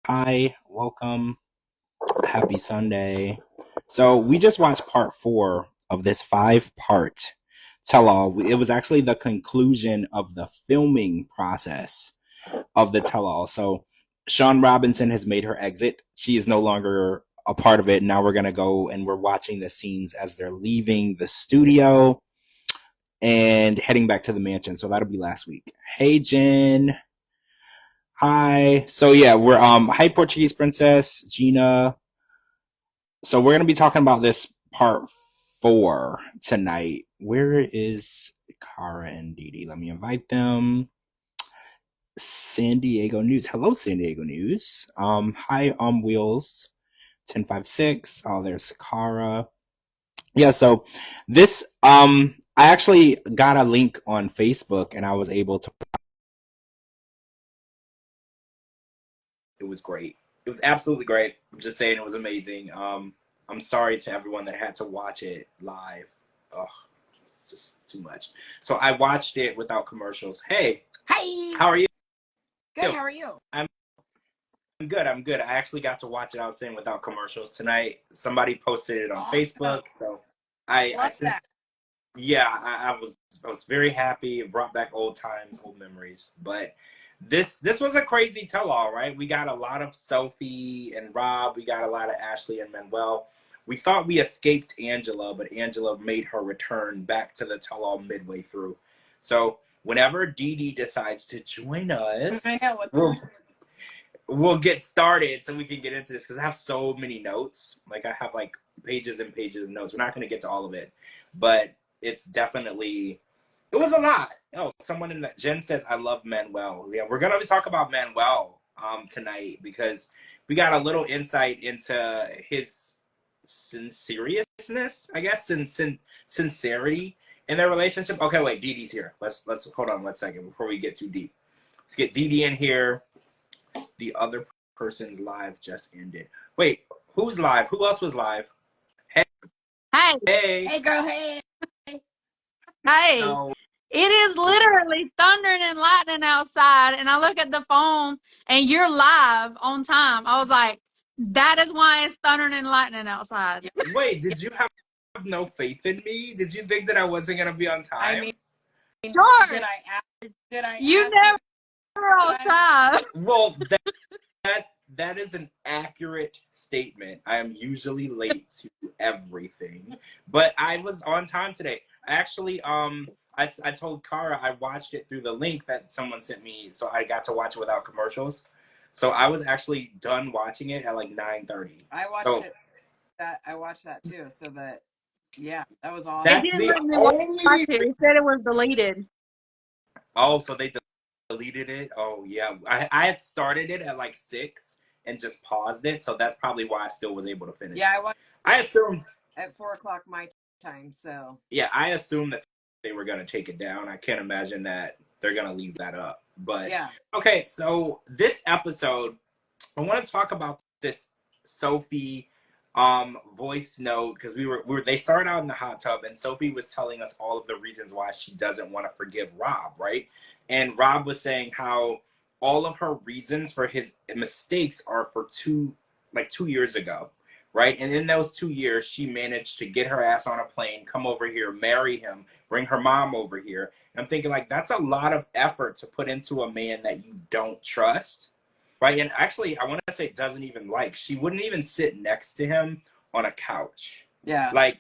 Hi, welcome. Happy Sunday. So, we just watched part four of this five-part tell all. It was actually the conclusion of the filming process of the tell all. So, Sean Robinson has made her exit. She is no longer a part of it. Now we're going to go and we're watching the scenes as they're leaving the studio and heading back to the mansion. So, that'll be last week. Hey, Jen. Hi. So yeah, we're hi Portuguese Princess, Gina. So we're gonna be talking about this part four tonight. Where is Kara and Dee? Let me invite them. San Diego News. Hello, San Diego News. Hi, Wheels 1056. Oh, there's Kara. Yeah, so this I actually got a link on Facebook and I was able to. It was great. It was absolutely great. I'm just saying it was amazing. I'm sorry to everyone that had to watch it live. Ugh, it's just too much. So I watched it without commercials. Hey, Hi. how are you? Good. How are you? I'm good. I'm good. I actually got to watch it. I was saying without commercials tonight. Somebody posted it on Awesome. Facebook, so I sent. That. Yeah, I was very happy. It brought back old times, old memories. But this was a crazy tell-all, right? We got a lot of Sophie and Rob. We got a lot of Ashley and Manuel. We thought we escaped Angela, but Angela made her return back to the tell-all midway through. So whenever Dee Dee decides to join us, we'll get started so we can get into this because I have so many notes. Like I have like pages and pages of notes. We're not going to get to all of it, but it's definitely it was a lot. Oh, someone in that Jen says I love Manuel. Yeah, we're gonna talk about Manuel tonight because we got a little insight into his sinceriousness, I guess, and sincerity in their relationship. Okay, wait, Dee Dee's here. Let's hold on one second before we get too deep. Let's get Dee Dee in here. The other person's live just ended. Wait, who's live? Who else was live? Hey, Hey, Hey, girl. Hey. hey. no. It is literally thundering and lightning outside, and I look at the phone and you're live on time. I was like, that is why it's thundering and lightning outside. Wait, did you have no faith in me? Did you think that I wasn't gonna be on time? I mean, Sure. Did I? You ask never on time. Well, that is an accurate statement. I am usually late to everything, but I was on time today. Actually, I told Kara I watched it through the link that someone sent me, so I got to watch it without commercials. So I was actually done watching it at like 9:30. I watched it. I watched that too. So that, yeah, that was awesome. It That's didn't the let me watch only. it. It said it was deleted. Oh, so they deleted it? Oh yeah, I had started it at like 6 and just paused it, so that's probably why I still was able to finish. Yeah, it. I watched I assumed. at 4 o'clock my time. So Yeah, I assumed that they were gonna take it down. I can't imagine that they're gonna leave that up. But yeah, okay, so this episode, I want to talk about this Sophie voice note because we were they started out in the hot tub and Sophie was telling us all of the reasons why she doesn't want to forgive Rob, right? And Rob was saying how all of her reasons for his mistakes are for 2 years ago, right? And in those 2 years, she managed to get her ass on a plane, come over here, marry him, bring her mom over here. And I'm thinking like that's a lot of effort to put into a man that you don't trust, right? And actually, I want to say doesn't even like. She wouldn't even sit next to him on a couch. yeah. Like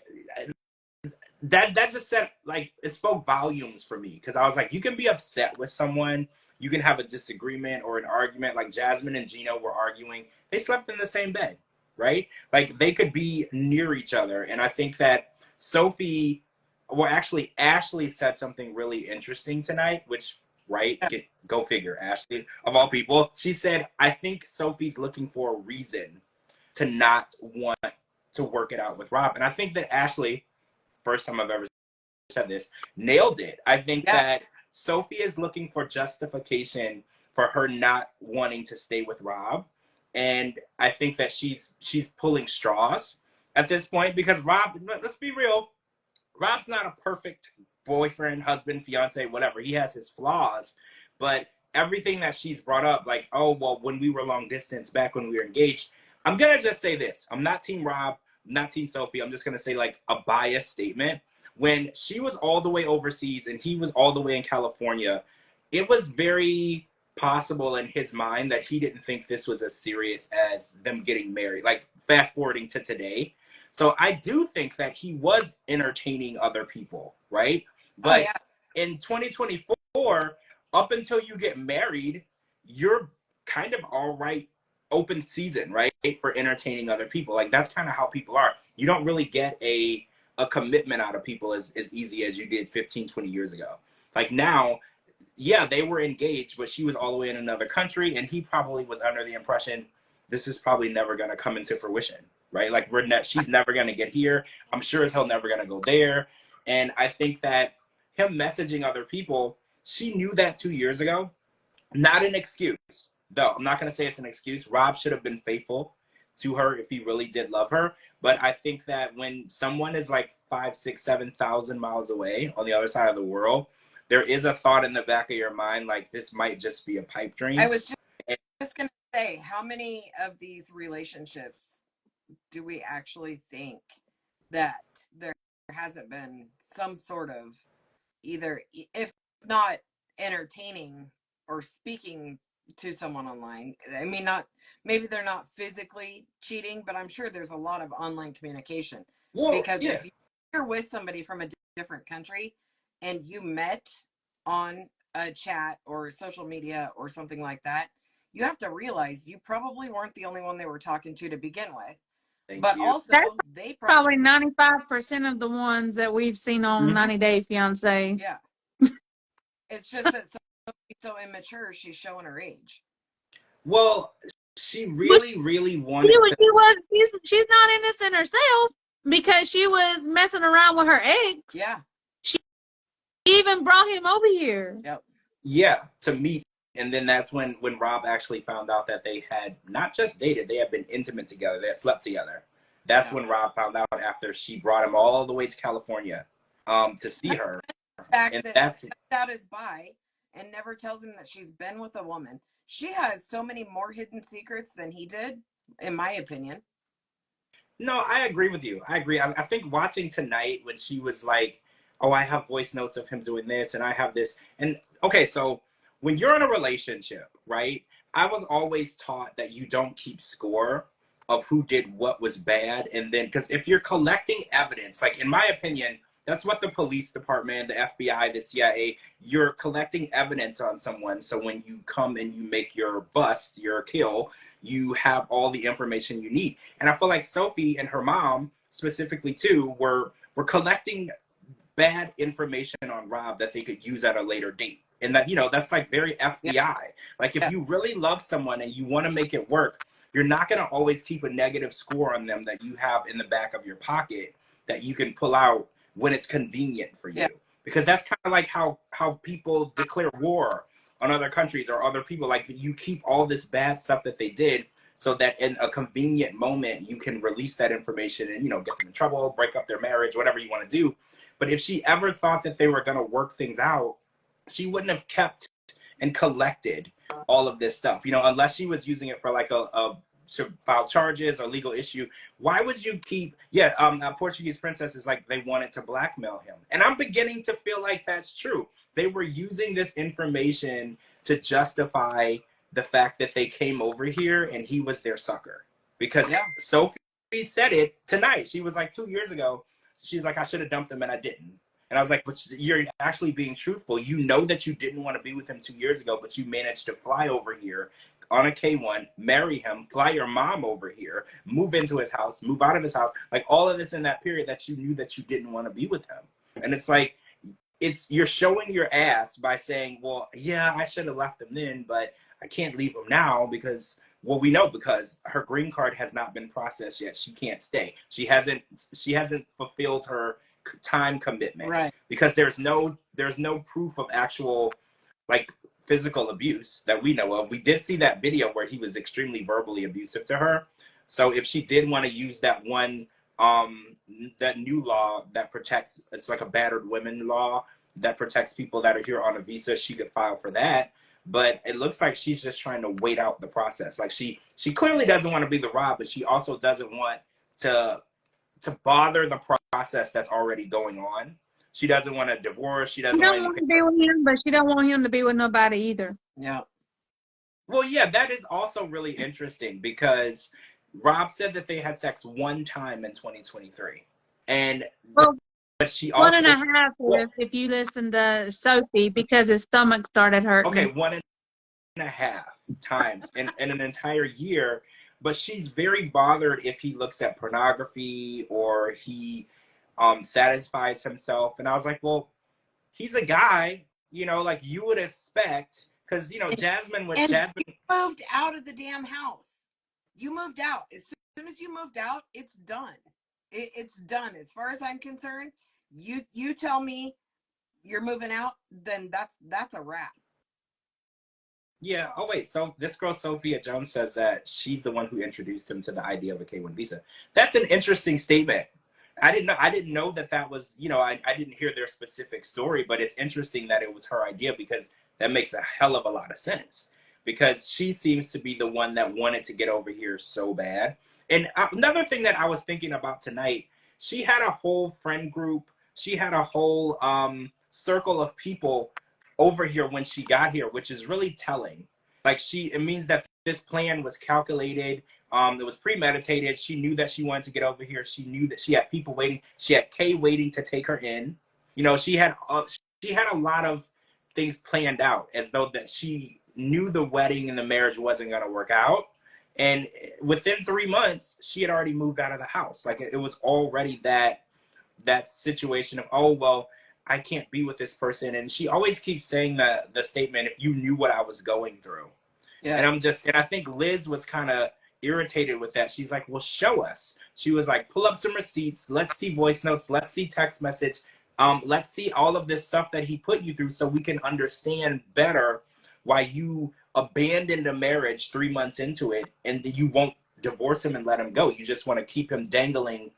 that just said like it spoke volumes for me because I was like, you can be upset with someone, you can have a disagreement or an argument. Like Jasmine and Gino were arguing, they slept in the same bed, right? Like they could be near each other. And I think that Sophie, well, actually, Ashley said something really interesting tonight, which right, go figure, Ashley of all people. She said, I think Sophie's looking for a reason to not want to work it out with Rob. And I think that Ashley, first time I've ever said this, nailed it. I think that Sophie is looking for justification for her not wanting to stay with Rob. And I think that she's pulling straws at this point because Rob, let's be real, Rob's not a perfect boyfriend, husband, fiance, whatever. He has his flaws, but everything that she's brought up, like, oh, well, when we were long distance, back when we were engaged, I'm going to just say this. I'm not Team Rob, I'm not Team Sophie. I'm just going to say, like, a biased statement. When she was all the way overseas and he was all the way in California, it was very possible in his mind that he didn't think this was as serious as them getting married. Like, fast forwarding to today. So I do think that he was entertaining other people, right? But yeah. in 2024, up until you get married, you're kind of all right, open season, right? For entertaining other people. Like, that's kind of how people are. You don't really get a commitment out of people as easy as you did 15, 20 years ago. Like, now, yeah, they were engaged, but she was all the way in another country, and he probably was under the impression this is probably never going to come into fruition, right? Like, she's never going to get here. I'm sure as hell never going to go there. And I think that him messaging other people, she knew that 2 years ago. Not an excuse, though. I'm not going to say it's an excuse. Rob should have been faithful to her if he really did love her. But I think that when someone is like 5, 6, 7,000 miles away on the other side of the world, there is a thought in the back of your mind, like, this might just be a pipe dream. I was just going to say, how many of these relationships do we actually think that there hasn't been some sort of either, if not entertaining or speaking to someone online? I mean, not, maybe they're not physically cheating, but I'm sure there's a lot of online communication. Well, because yeah. if you're with somebody from a different country and you met on a chat or social media or something like that, you have to realize you probably weren't the only one they were talking to begin with. Thank you. Also, That's they probably 95% of the ones that we've seen on 90 Day Fiance. Yeah. It's just that so immature, she's showing her age. Well, she really wanted She's not innocent herself because she was messing around with her ex. Yeah. She even brought him over here. Yep. Yeah, to meet. And then that's when Rob actually found out that they had not just dated, they had been intimate together. They had slept together. That's when Rob found out, after she brought him all the way to California to see her. The fact and that that's out is bi and never tells him that she's been with a woman. She has so many more hidden secrets than he did, in my opinion. No, I agree with you. I agree. I think watching tonight when she was like, oh, I have voice notes of him doing this and I have this. And okay, so when you're in a relationship, right, I was always taught that you don't keep score of who did what was bad. And then, because if you're collecting evidence, like, in my opinion, that's what the police department, the FBI, the CIA, you're collecting evidence on someone. So when you come and you make your bust, your kill, you have all the information you need. And I feel like Sophie and her mom, specifically too, were collecting bad information on Rob that they could use at a later date. And that, that's like very FBI. Yeah. Like, if you really love someone and you want to make it work, you're not going to always keep a negative score on them that you have in the back of your pocket that you can pull out when it's convenient for you. Yeah. Because that's kind of like how people declare war on other countries or other people. Like, you keep all this bad stuff that they did so that in a convenient moment you can release that information and, get them in trouble, break up their marriage, whatever you want to do. But if she ever thought that they were going to work things out, she wouldn't have kept and collected all of this stuff, unless she was using it for like to file charges or legal issue. Why would you keep, Portuguese Princess is like, they wanted to blackmail him. And I'm beginning to feel like that's true. They were using this information to justify the fact that they came over here and he was their sucker. Because Sophie said it tonight. She was like, 2 years ago, she's like, I should have dumped him and I didn't. And I was like, but you're actually being truthful. You know that you didn't want to be with him 2 years ago, but you managed to fly over here on a K1, marry him, fly your mom over here, move into his house, move out of his house. Like, all of this in that period that you knew that you didn't want to be with him. And it's like, you're showing your ass by saying, well, yeah, I should have left him then, but I can't leave him now because, well, we know because her green card has not been processed yet. She can't stay. She hasn't fulfilled her time commitment, right? Because there's no proof of actual, like, physical abuse that we know of. We did see that video where he was extremely verbally abusive to her. So if she did want to use that one, that new law that protects, it's like a battered women law that protects people that are here on a visa, she could file for that. but it looks like she's just trying to wait out the process. Like she clearly doesn't want to be the Rob, but she also doesn't want to bother the process that's already going on. She doesn't want a divorce. She She doesn't want don't any want to be with him, but she don't want him to be with nobody either. Yeah. Well, yeah, that is also really interesting because Rob said that they had sex one time in 2023. And Well, but she one also and a half if you listen to Sophie, because his stomach started hurting. okay, 1.5 times in an entire year, but she's very bothered if he looks at pornography or he satisfies himself. And I was like, well, he's a guy, like you would expect, because Jasmine You moved out of the damn house. You moved out. As soon as you moved out, it's done. It's done. As far as I'm concerned, you tell me you're moving out, then that's a wrap. Yeah. Oh wait. So this girl Sophia Jones says that she's the one who introduced him to the idea of a K-1 visa. That's an interesting statement. I didn't know that was. I didn't hear their specific story, but it's interesting that it was her idea because that makes a hell of a lot of sense. Because she seems to be the one that wanted to get over here so bad. And another thing that I was thinking about tonight, she had a whole friend group. She had a whole circle of people over here when she got here, which is really telling. Like it means that this plan was calculated. It was premeditated. She knew that she wanted to get over here. She knew that she had people waiting. She had Kay waiting to take her in. She had a lot of things planned out as though that she knew the wedding and the marriage wasn't going to work out. And within 3 months, she had already moved out of the house. Like it was already that situation of, oh, well, I can't be with this person. And she always keeps saying the statement, if you knew what I was going through. Yeah. And I think Liz was kind of irritated with that. She's like, well, show us. She was like, pull up some receipts. Let's see voice notes. Let's see text message. Let's see all of this stuff that he put you through so we can understand better why you abandoned a marriage 3 months into it and you won't divorce him and let him go. You just want to keep him dangling,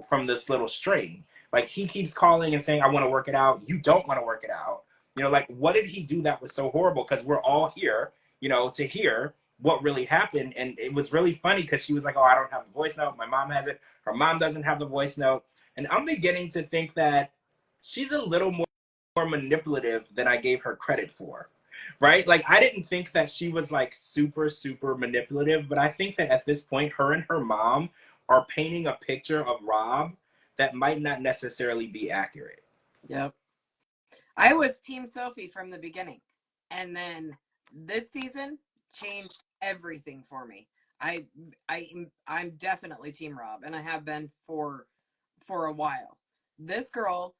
from this little string. Like he keeps calling and saying, I want to work it out. You don't want to work it out. Like what did he do that was so horrible? Because we're all here, to hear what really happened. And it was really funny because she was like, oh, I don't have the voice note. My mom has it. Her mom doesn't have the voice note. And I'm beginning to think that she's a little more manipulative than I gave her credit for. Right? Like I didn't think that she was like super, super manipulative, but I think that at this point, her and her mom are painting a picture of Rob that might not necessarily be accurate. Yep. I was Team Sophie from the beginning. And then this season changed everything for me. I'm definitely Team Rob, and I have been for a while. This girl,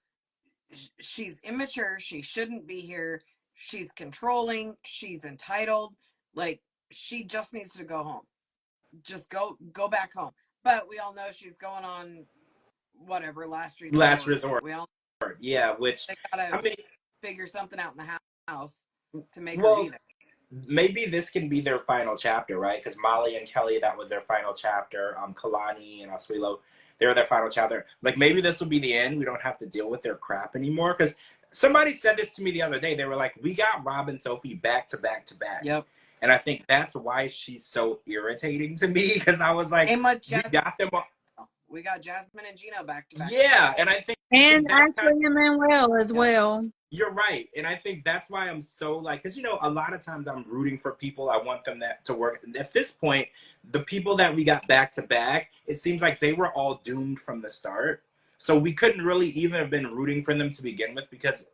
she's immature. She shouldn't be here. She's controlling. She's entitled. Like she just needs to go home. Just go back home. But we all know she's going on whatever last resort. We all which they gotta figure something out in the house to make her be there. Maybe this can be their final chapter, right? Because Molly and Kelly, that was their final chapter. Kalani and Oswelo, they're their final chapter. Like maybe this will be the end. We don't have to deal with their crap anymore. Because somebody said this to me the other day. They were like, we got Rob and Sophie back to back to back. Yep. And I think that's why she's so irritating to me. Because I was like, we got them all. We got Jasmine and Gino back to back. Yeah, and I think Ashley and Manuel as well. You're right, and I think that's why I'm so like, because a lot of times I'm rooting for people. I want them to work. And at this point, the people that we got back to back, it seems like they were all doomed from the start. So we couldn't really even have been rooting for them to begin with because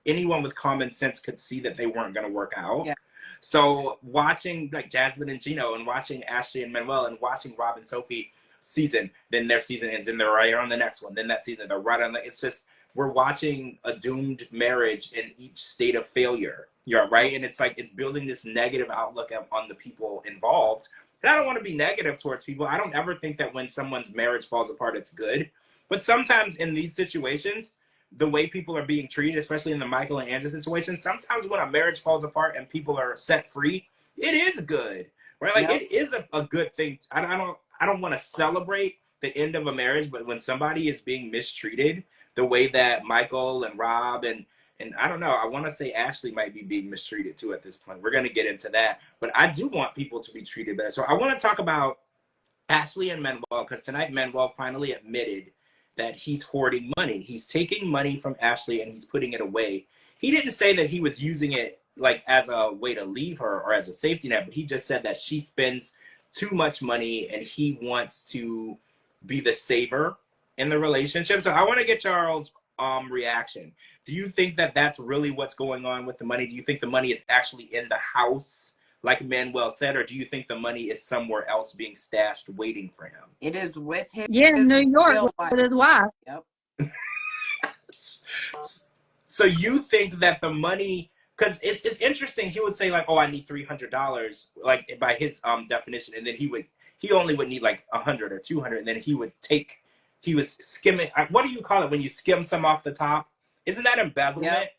anyone with common sense could see that they weren't going to work out. Yeah. So watching like Jasmine and Gino and watching Ashley and Manuel and watching Rob and Sophie season, then their season ends, then they're right on the next one, then that season they're right on it's just we're watching a doomed marriage in each state of failure. You're right, and it's like it's building this negative outlook on the people involved. And I don't want to be negative towards people. I don't ever think that when someone's marriage falls apart it's good, but sometimes in these situations the way people are being treated, especially in the Michael and Angela situation, sometimes when a marriage falls apart and people are set free, it is good, right? Like it is a good thing. I don't want to celebrate the end of a marriage, but when somebody is being mistreated the way that Michael and Rob and and I don't know, I want to say Ashley might be being mistreated too at this point. We're going to get into that, but I do want people to be treated better. So I want to talk about Ashley and Manuel, because tonight Manuel finally admitted that he's hoarding money. He's taking money from Ashley and he's putting it away. He didn't say that he was using it like as a way to leave her or as a safety net, but he just said that she spends too much money and he wants to be the saver in the relationship. So I want to get y'all's reaction. Do you think that that's really what's going on with the money? Do you think the money is actually in the house, like Manuel said, or do you think the money is somewhere else being stashed waiting for him? It is with his in New York real with his wife. Yep. So you think that the money, because it's interesting, he would say like, oh, I need $300, like by his definition, and then he only would need like 100 or 200, and then he was skimming. What do you call it when you skim some off the top? Isn't that embezzlement? Yep.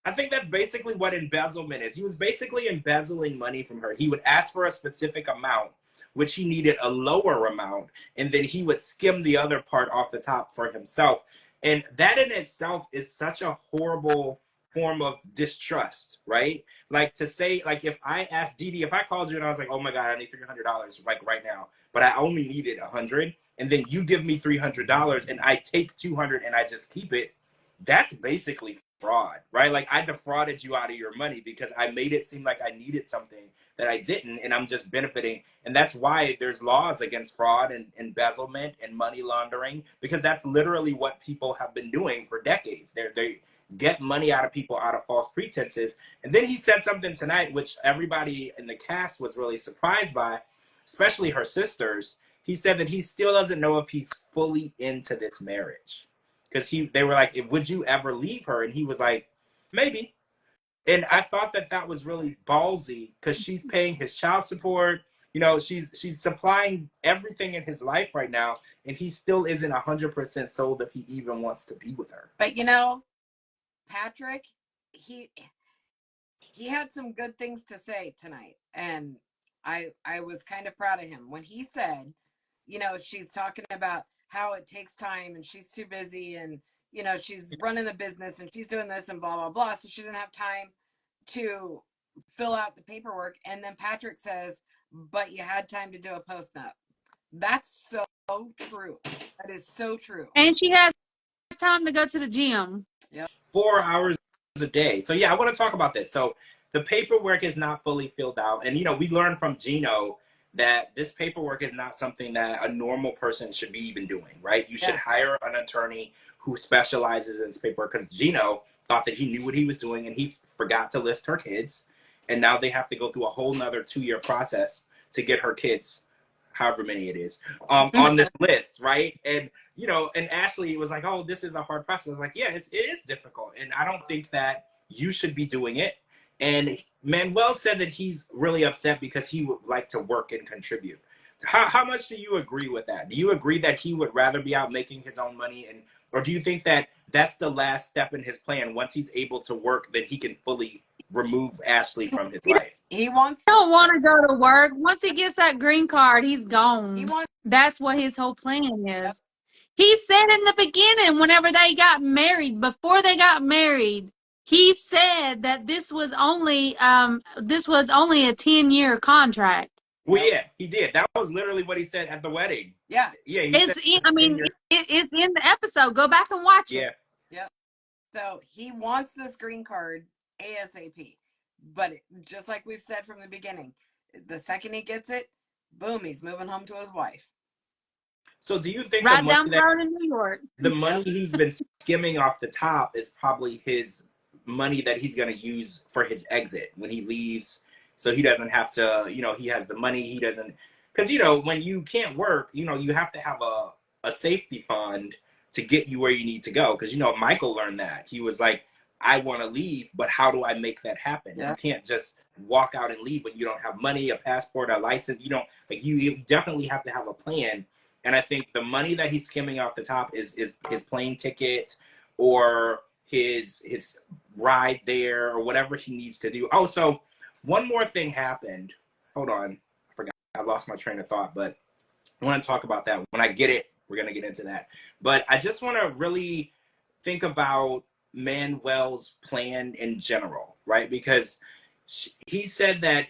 I think that's basically what embezzlement is. He was basically embezzling money from her. He would ask for a specific amount, which he needed a lower amount, and then he would skim the other part off the top for himself. And that in itself is such a horrible form of distrust, right? Like to say, like if I asked Didi, if I called you and I was like, oh my God, I need $300 like right now, but I only needed 100, and then you give me $300 and I take 200 and I just keep it, that's basically fraud, right? Like I defrauded you out of your money because I made it seem like I needed something that I didn't, and I'm just benefiting. And that's why there's laws against fraud and embezzlement and money laundering, because that's literally what people have been doing for decades. They get money out of people out of false pretenses. And then he said something tonight, which everybody in the cast was really surprised by, especially her sisters. He said that he still doesn't know if he's fully into this marriage. Because they were like, would you ever leave her? And he was like, maybe. And I thought that was really ballsy, because she's paying his child support. You know, she's supplying everything in his life right now, and he still isn't 100% sold if he even wants to be with her. But you know, Patrick, he had some good things to say tonight, and I was kind of proud of him when he said, you know, she's talking about how it takes time and she's too busy, and you know, she's running the business and she's doing this and blah blah blah, so she didn't have time to fill out the paperwork. And then Patrick says, but you had time to do a post-nup. That's so true. That is so true. And she has time to go to the gym. Yep. 4 hours a day. So yeah, I want to talk about this. So the paperwork is not fully filled out, and you know, we learned from Gino that this paperwork is not something that a normal person should be even doing, right? You should hire an attorney who specializes in this paperwork, because Gino thought that he knew what he was doing and he forgot to list her kids. And now they have to go through a whole nother 2-year process to get her kids, however many it is, on this list, right? And, you know, and Ashley was like, oh, this is a hard process. I was like, yeah, it is difficult. And I don't think that you should be doing it. And Manuel said that he's really upset because he would like to work and contribute. How much do you agree with that? Do you agree that he would rather be out making his own money, or do you think that that's the last step in his plan? Once he's able to work, then he can fully remove Ashley from his life? He wants. He don't want to go to work. Once he gets that green card, he's gone. That's what his whole plan is. He said in the beginning, whenever they got married, before they got married, he said that this was only a 10-year contract. Well, yeah, he did. That was literally what he said at the wedding. Yeah. Yeah. It's in the episode. Go back and watch it. Yeah. So he wants this green card ASAP. But just like we've said from the beginning, the second he gets it, boom, he's moving home to his wife. So do you think right down the road in New York, the money he's been skimming off the top is probably his money that he's going to use for his exit when he leaves? So he doesn't have to, you know, he has the money. He doesn't, because, you know, when you can't work, you know, you have to have a safety fund to get you where you need to go. Because, you know, Michael learned that. He was like, I want to leave, but how do I make that happen? Yeah. You can't just walk out and leave when you don't have money, a passport, a license. You don't, like, you definitely have to have a plan. And I think the money that he's skimming off the top is his plane ticket or his ride there or whatever he needs to do. Oh, so one more thing happened. Hold on. I forgot. I lost my train of thought, but I want to talk about that. When I get it, we're going to get into that. But I just want to really think about Manuel's plan in general, right? Because he said that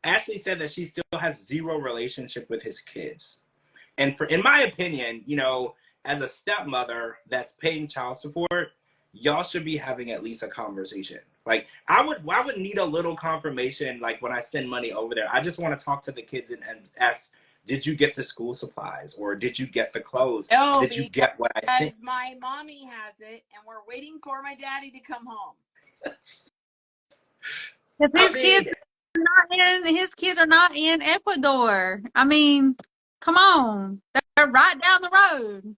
Ashley said that she still has zero relationship with his kids. And in my opinion, as a stepmother that's paying child support, y'all should be having at least a conversation. Like I would need a little confirmation. Like when I send money over there, I just want to talk to the kids and ask, did you get the school supplies, or did you get the clothes? No, did you get what I sent? Because my mommy has it, and we're waiting for my daddy to come home. His kids are not in Ecuador. I mean, come on, they're right down the road.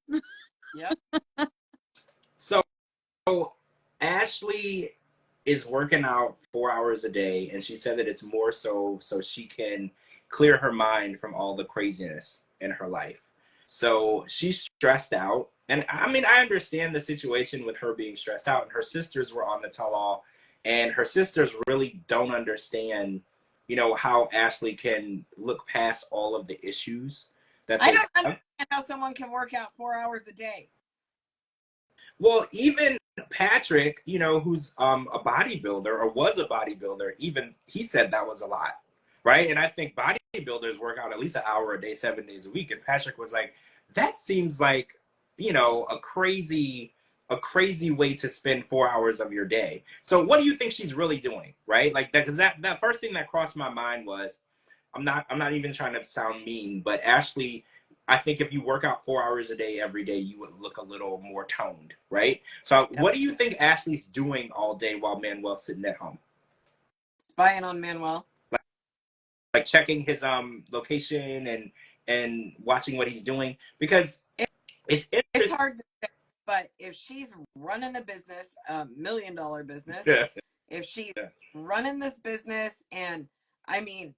Yep. So Ashley is working out 4 hours a day, and she said that it's more so she can clear her mind from all the craziness in her life. So she's stressed out, and I mean, I understand the situation with her being stressed out, and her sisters were on the tell-all, and her sisters really don't understand, how Ashley can look past all of the issues that I they don't have. understand how someone can work out 4 hours a day. Well, even Patrick, who's a bodybuilder or was a bodybuilder, even he said that was a lot, right? And I think bodybuilders work out at least an hour a day, 7 days a week. And Patrick was like, that seems like, a crazy way to spend 4 hours of your day. So what do you think she's really doing, right? Like that, because that first thing that crossed my mind was, I'm not even trying to sound mean, but Ashley, I think if you work out 4 hours a day every day, you would look a little more toned, right? So what do you think Ashley's doing all day while Manuel's sitting at home? Spying on Manuel. Like checking his location and watching what he's doing, because it's hard to say, but if she's running a business, $1 million business, if she's running this business, and I mean,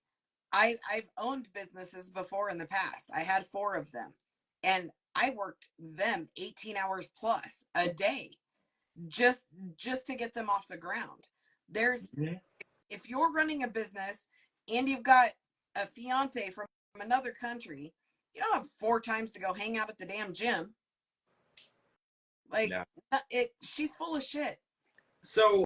I've owned businesses before in the past. I had 4 of them, and I worked them 18 hours plus a day just to get them off the ground. If you're running a business and you've got a fiance from another country, you don't have 4 times to go hang out at the damn gym. Like, no. She's full of shit. So,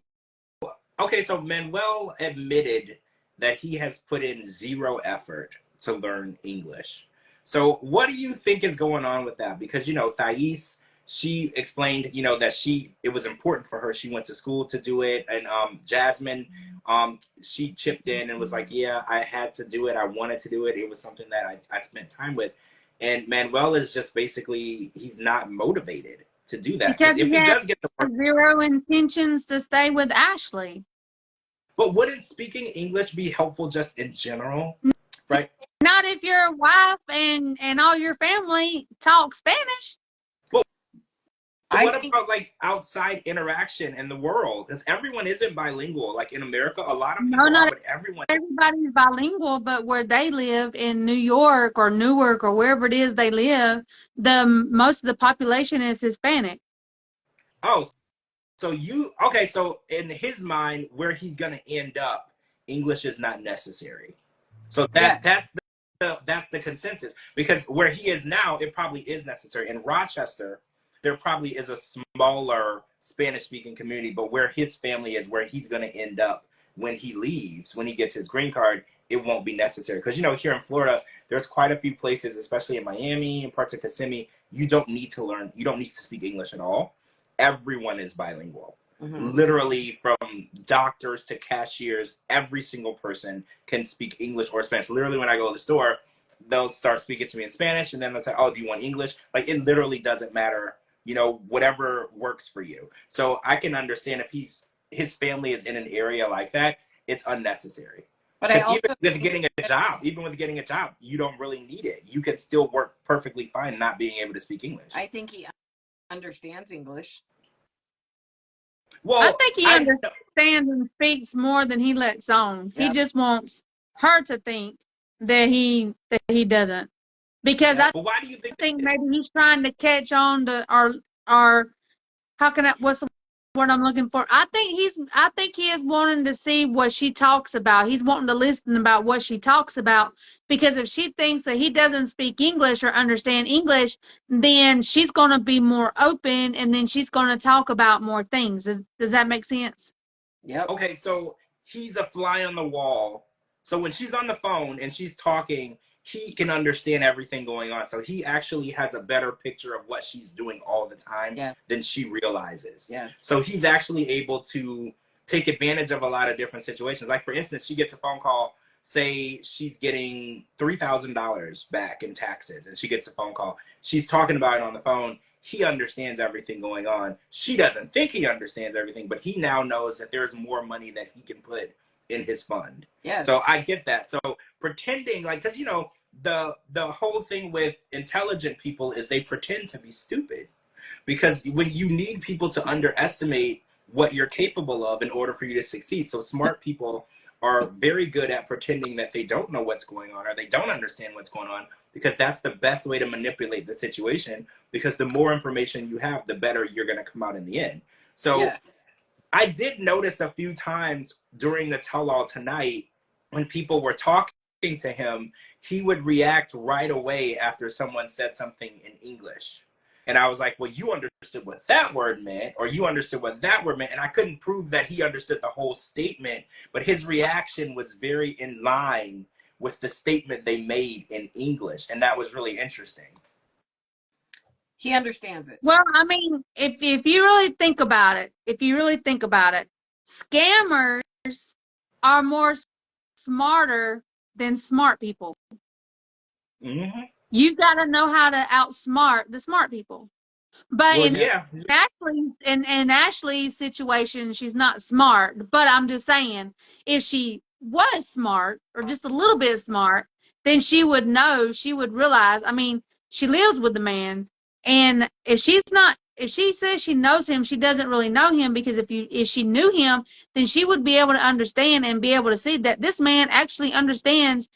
okay, so Manuel admitted that he has put in 0 effort to learn English. So what do you think is going on with that? Because, Thais, she explained, that it was important for her. She went to school to do it. And Jasmine, she chipped in and was like, yeah, I had to do it. I wanted to do it. It was something that I spent time with. And Manuel is just basically, he's not motivated to do that. Because if he does get the work, 0 intentions to stay with Ashley. But wouldn't speaking English be helpful just in general, right? Not if your wife and all your family talk Spanish. But what about like outside interaction in the world? Because everyone isn't bilingual. Like in America, a lot of people are, but everybody's bilingual. But where they live in New York or Newark or wherever it is they live, most of the population is Hispanic. Oh, so so in his mind, where he's gonna end up, English is not necessary. So that's the consensus. Because where he is now, it probably is necessary. In Rochester, there probably is a smaller Spanish-speaking community, but where his family is, where he's gonna end up when he leaves, when he gets his green card, it won't be necessary. Because here in Florida, there's quite a few places, especially in Miami and parts of Kissimmee, you don't need to speak English at all. Everyone is bilingual. Mm-hmm. Literally, from doctors to cashiers, every single person can speak English or Spanish. Literally, when I go to the store, they'll start speaking to me in Spanish, and then they'll say, oh, do you want English? Like, it literally doesn't matter, whatever works for you. So I can understand if his family is in an area like that, it's unnecessary. But even with getting a job, you don't really need it. You can still work perfectly fine not being able to speak English. I think he understands English. Well, I think he understands and speaks more than he lets on. Yep. He just wants her to think that he doesn't. Because but why do you think maybe he's trying to catch on to or how can I what's the what I'm looking for. I think he is wanting to see what she talks about. He's wanting to listen about what she talks about, because if she thinks that he doesn't speak English or understand English, then she's going to be more open, and then she's going to talk about more things. Does that make sense? Yep. Okay, so he's a fly on the wall. So when she's on the phone and she's talking, he can understand everything going on. So he actually has a better picture of what she's doing all the time than she realizes. Yes. So he's actually able to take advantage of a lot of different situations. Like, for instance, she gets a phone call, say she's getting $3,000 back in taxes, and she gets a phone call. She's talking about it on the phone. He understands everything going on. She doesn't think he understands everything, but he now knows that there's more money that he can put in his fund. Yes. So I get that. So pretending, like, because, the whole thing with intelligent people is they pretend to be stupid, because when you need people to underestimate what you're capable of in order for you to succeed. So smart people are very good at pretending that they don't know what's going on or they don't understand what's going on, because that's the best way to manipulate the situation, because the more information you have, the better you're going to come out in the end. So I did notice a few times during the tell-all tonight, when people were talking to him, he would react right away after someone said something in English. And I was like, well, you understood what that word meant, or you understood what that word meant. And I couldn't prove that he understood the whole statement, but his reaction was very in line with the statement they made in English. And that was really interesting. He understands it. Well, I mean, if you really think about it, scammers are more smarter than smart people. Mm-hmm. You got to know how to outsmart the smart people. But in Ashley's situation, she's not smart. But I'm just saying, if she was smart or just a little bit smart, then she would know, she would realize. I mean, she lives with the man, and if she says she knows him, she doesn't really know him, because if she knew him, then she would be able to understand and be able to see that this man actually understands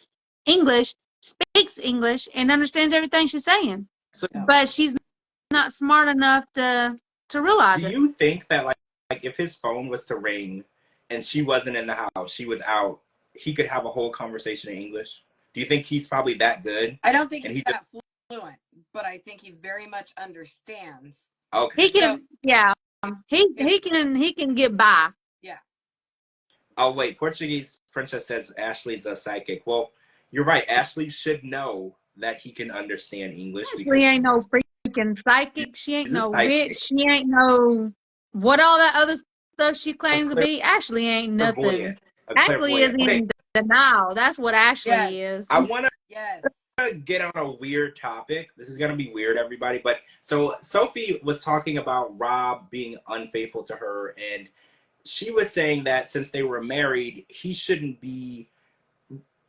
English, speaks English, and understands everything she's saying. But she's not smart enough to realize it. Do you think that like if his phone was to ring and she wasn't in the house, she was out, he could have a whole conversation in English? Do you think he's probably that good? I don't think he's that fluent, but I think he very much understands. Okay. He can, he can get by. Yeah. Oh wait, Portuguese Princess says Ashley's a psychic. Well, you're right. Ashley should know that he can understand English. She ain't no freaking psychic. She ain't no witch. She ain't no what all that other stuff she claims to be. Ashley ain't nothing. Ashley is in denial. That's what Ashley is. I want to get on a weird topic. This is going to be weird, everybody. But so Sophie was talking about Rob being unfaithful to her, and she was saying that since they were married, he shouldn't be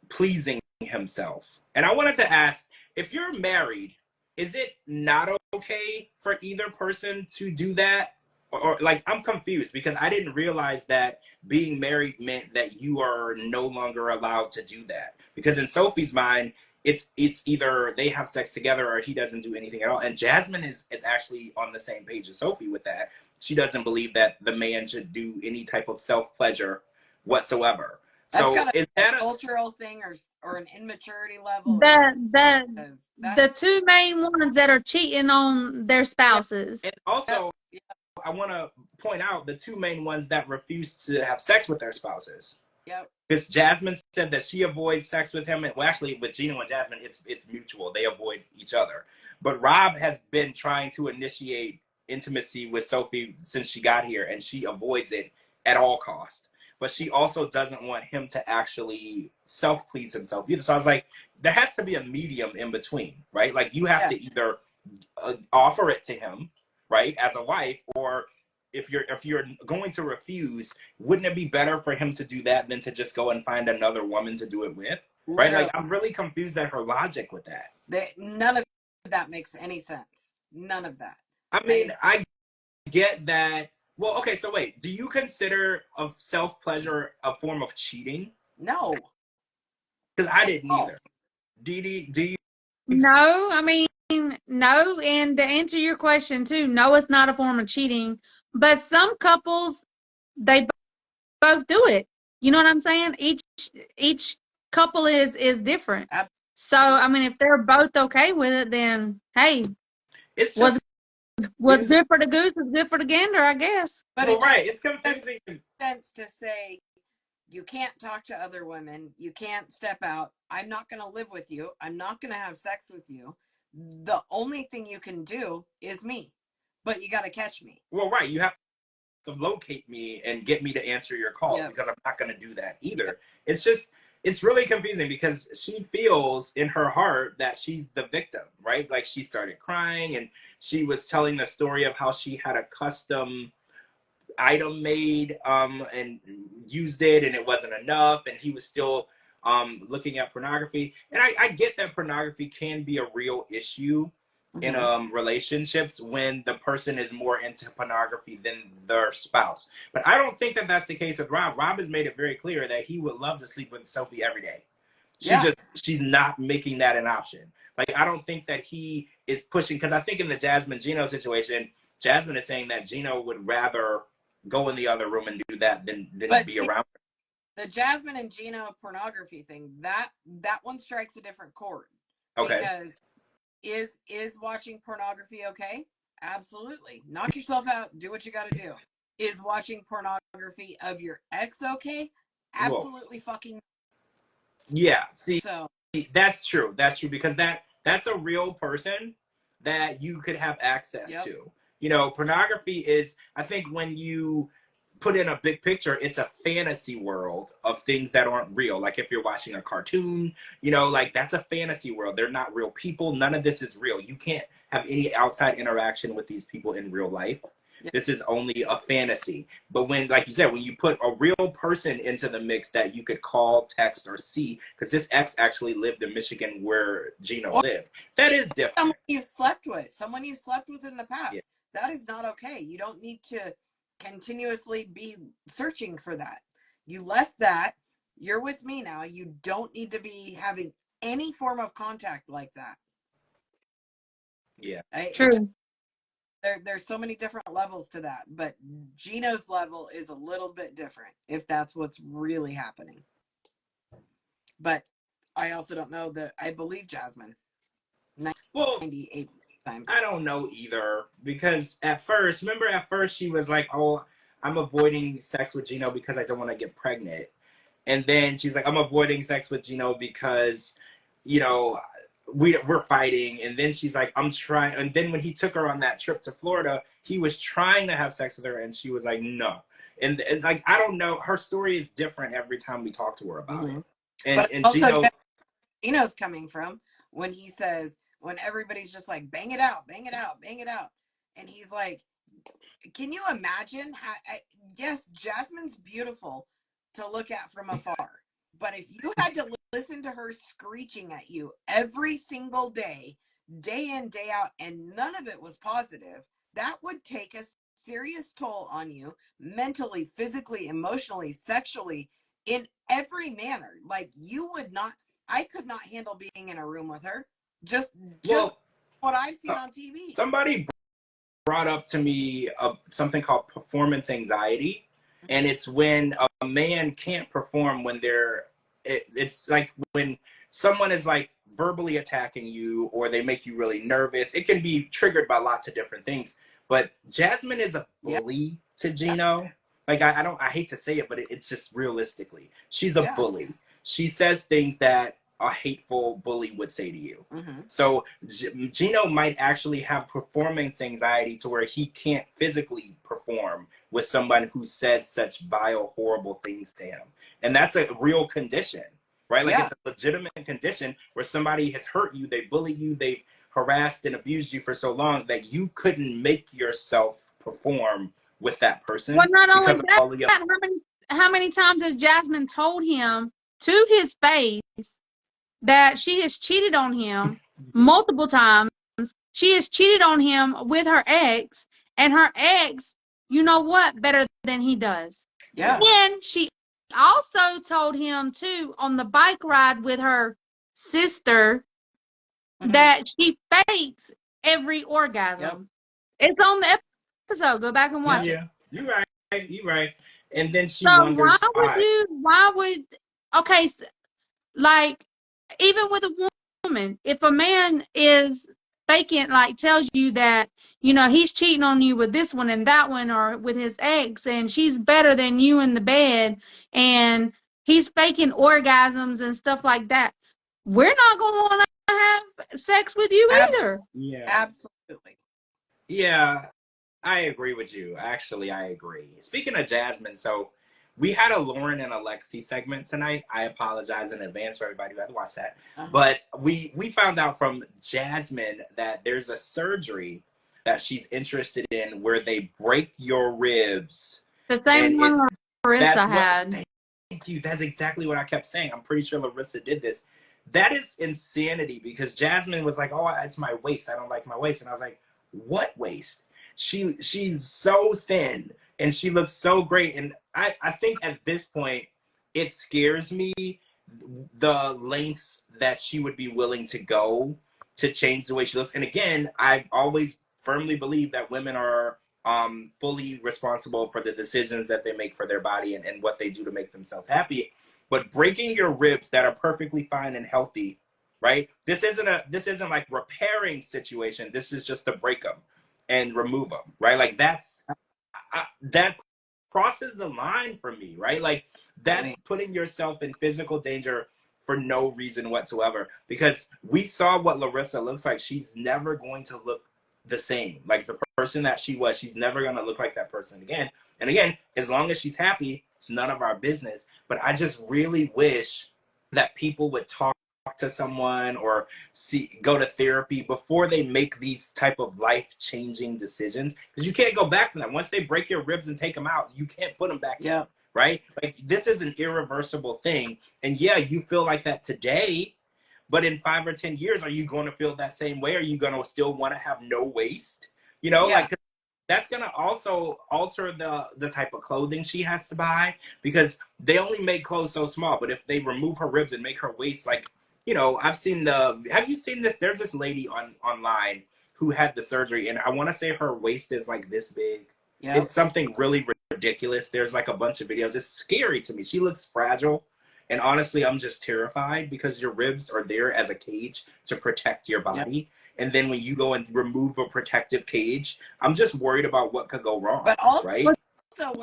pleasing himself. And I wanted to ask, if you're married, is it not okay for either person to do that? Or like, I'm confused, because I didn't realize that being married meant that you are no longer allowed to do that. Because in Sophie's mind, it's either they have sex together or he doesn't do anything at all. And Jasmine is actually on the same page as Sophie with that. She doesn't believe that the man should do any type of self-pleasure whatsoever. So is that a cultural thing or an immaturity level? The two main ones that are cheating on their spouses. And also, I want to point out the two main ones that refuse to have sex with their spouses. Yep. Because Jasmine said that she avoids sex with him. And well, actually, with Gina and Jasmine, it's mutual. They avoid each other. But Rob has been trying to initiate intimacy with Sophie since she got here, and she avoids it at all costs. But she also doesn't want him to actually self-please himself either. So I was like, there has to be a medium in between, right? Like, you have to either offer it to him, right, as a wife, or if you're going to refuse, wouldn't it be better for him to do that than to just go and find another woman to do it with, right? Like, I'm really confused at her logic with that. None of that makes any sense. None of that. I mean, I get that. Well, okay, so wait, do you consider of self-pleasure a form of cheating? No. Because I didn't either. Do you? No, I mean, no. And to answer your question too, no, it's not a form of cheating. But some couples, they both do it. You know what I'm saying? Each couple is different. Absolutely. So I mean, if they're both okay with it, then hey, It's what's just good for the goose is good for the gander, I guess. But well, it right. It's just doesn't confusing. make sense to say you can't talk to other women, you can't step out. I'm not going to live with you. I'm not going to have sex with you. The only thing you can do is me, but you got to catch me. Well, right. You have to locate me and get me to answer your calls because I'm not going to do that either. It's just, it's really confusing because she feels in her heart that she's the victim, right? Like she started crying and she was telling the story of how she had a custom item made and used it and it wasn't enough and he was still looking at pornography. And I get that pornography can be a real issue in relationships when the person is more into pornography than their spouse. But I don't think that that's the case with Rob. Rob has made it very clear that he would love to sleep with Sophie every day. She's not making that an option. Like, I don't think that he is pushing, because I think in the Jasmine Gino situation, Jasmine is saying that Gino would rather go in the other room and do that than be around her. The Jasmine and Gino pornography thing, that one strikes a different chord. Okay. Because is watching pornography okay? Absolutely. Knock yourself out, do what you got to do. Is watching pornography of your ex okay? Absolutely. Whoa. Fucking. Yeah, see, that's true. That's true because that's a real person that you could have access to. You know, pornography is, I think when you put in a big picture, it's a fantasy world of things that aren't real. Like if you're watching a cartoon, you know, like that's a fantasy world. They're not real people. None of this is real. You can't have any outside interaction with these people in real life. This is only a fantasy. But when, like you said, when you put a real person into the mix that you could call, text, or see, because this ex actually lived in Michigan where Gino lived, that is different. Someone you've slept with in the past. Yeah. That is not okay. You don't need to continuously be searching for that. You left that. You're with me now. You don't need to be having any form of contact like that. Yeah. True. There's so many different levels to that, but Gino's level is a little bit different if that's what's really happening. But I also don't know that I believe Jasmine. 98 times. I don't know either because at first she was like, "Oh, I'm avoiding sex with Gino because I don't want to get pregnant," and then she's like, "I'm avoiding sex with Gino because, you know, we're fighting," and then she's like, "I'm trying," and then when he took her on that trip to Florida, he was trying to have sex with her, and she was like, "No," and it's like, I don't know. Her story is different every time we talk to her about it, and also Gino's coming from when he says, when everybody's just like, bang it out, bang it out, bang it out. And he's like, can you imagine how, yes, Jasmine's beautiful to look at from afar. But if you had to listen to her screeching at you every single day, day in, day out, and none of it was positive, that would take a serious toll on you mentally, physically, emotionally, sexually, in every manner. Like you would not, I could not handle being in a room with her. Just what I've seen on TV. Somebody brought up to me something called performance anxiety, and it's when a man can't perform when it's like when someone is like verbally attacking you or they make you really nervous. It can be triggered by lots of different things, but Jasmine is a bully to Gino. Like I hate to say it, but it's just realistically, she's a bully. She says things that a hateful bully would say to you. So Gino might actually have performance anxiety to where he can't physically perform with someone who says such vile, horrible things to him. And that's a real condition, right? Like it's a legitimate condition where somebody has hurt you, they bully you, they've harassed and abused you for so long that you couldn't make yourself perform with that person. Well, not only that, how many times has Jasmine told him to his face that she has cheated on him multiple times? She has cheated on him with her ex, and her ex, you know what, better than he does. Yeah. And she also told him too on the bike ride with her sister that she fakes every orgasm. It's on the episode. Go back and watch it. Yeah, you're right. You're right. And then she So wonders why. okay, like, even with a woman, if a man is faking, like, tells you that, you know, he's cheating on you with this one and that one, or with his ex, and she's better than you in the bed, and he's faking orgasms and stuff like that, we're not going to want to have sex with you either. Yeah. Absolutely. Yeah, I agree with you. Actually, I agree. Speaking of Jasmine, so we had a Lauren and Alexi segment tonight. I apologize in advance for everybody who had to watch that. But we found out from Jasmine that there's a surgery that she's interested in where they break your ribs. The same one Larissa had. Thank you. That's exactly what I kept saying. I'm pretty sure Larissa did this. That is insanity, because Jasmine was like, "Oh, it's my waist. I don't like my waist." And I was like, "What waist?" She's so thin and she looks so great. And I think at this point, it scares me the lengths that she would be willing to go to change the way she looks. And again, I always firmly believe that women are fully responsible for the decisions that they make for their body and what they do to make themselves happy. But breaking your ribs that are perfectly fine and healthy, right? This isn't like repairing situation. This is just to break them and remove them, right? Like that crosses the line for me, right? Like that's putting yourself in physical danger for no reason whatsoever, because we saw what Larissa looks like. She's never going to look the same. Like the person that she was, she's never going to look like that person again. And again, as long as she's happy, it's none of our business. But I just really wish that people would talk to someone or go to therapy before they make these type of life-changing decisions, because you can't go back from that. Once they break your ribs and take them out, you can't put them back in, right? Like this is an irreversible thing. And yeah, you feel like that today, but in 5 or 10 years, are you going to feel that same way? Are you going to still want to have no waist? You know, like that's going to also alter the type of clothing she has to buy, because they only make clothes so small. But if they remove her ribs and make her waist, like, you know, have you seen this? There's this lady online who had the surgery, and I want to say her waist is like this big. It's something really ridiculous. There's like a bunch of videos. It's scary to me. She looks fragile. And honestly, I'm just terrified, because your ribs are there as a cage to protect your body. And then when you go and remove a protective cage, I'm just worried about what could go wrong. But also, right? When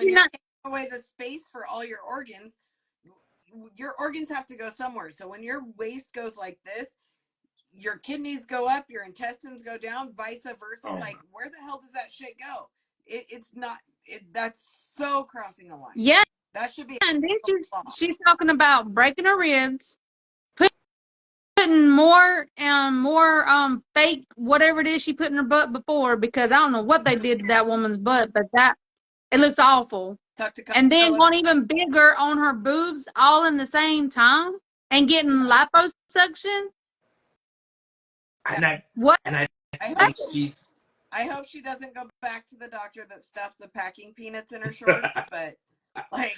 you're taking away the space for all your organs have to go somewhere. So when your waist goes like this, your kidneys go up, your intestines go down, vice versa. Like, where the hell does that shit go? It's not. That's so crossing a line. Yeah. That should be. And then she's talking about breaking her ribs, putting more fake whatever it is she put in her butt before, because I don't know what they did to that woman's butt, but it looks awful. And then one even bigger on her boobs, all in the same time, and getting liposuction. I hope she doesn't go back to the doctor that stuffed the packing peanuts in her shorts. But like,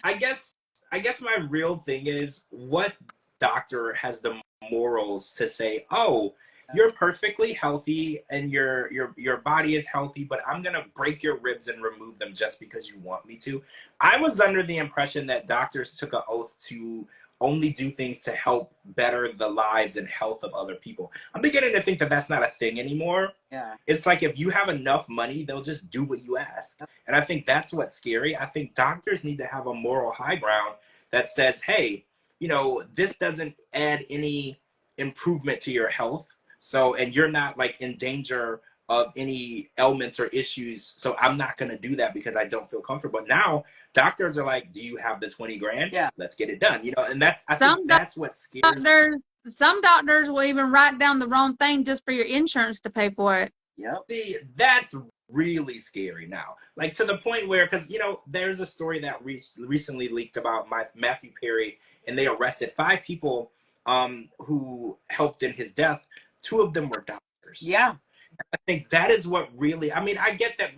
I guess my real thing is, what doctor has the morals to say, "Oh, you're perfectly healthy and your body is healthy, but I'm gonna break your ribs and remove them just because you want me to"? I was under the impression that doctors took an oath to only do things to help better the lives and health of other people. I'm beginning to think that that's not a thing anymore. Yeah. It's like, if you have enough money, they'll just do what you ask. And I think that's what's scary. I think doctors need to have a moral high ground that says, hey, you know, this doesn't add any improvement to your health. So, and you're not like in danger of any ailments or issues. So I'm not going to do that because I don't feel comfortable. But now doctors are like, do you have the 20 grand? Yeah. Let's get it done. You know, and I think that's what scares me. Some doctors will even write down the wrong thing just for your insurance to pay for it. Yep. See, that's really scary now. Like, to the point where, because, you know, there's a story that recently leaked about Matthew Perry, and they arrested 5 people who helped in his death. 2 of them were doctors. Yeah. I think that is what really, I mean, I get that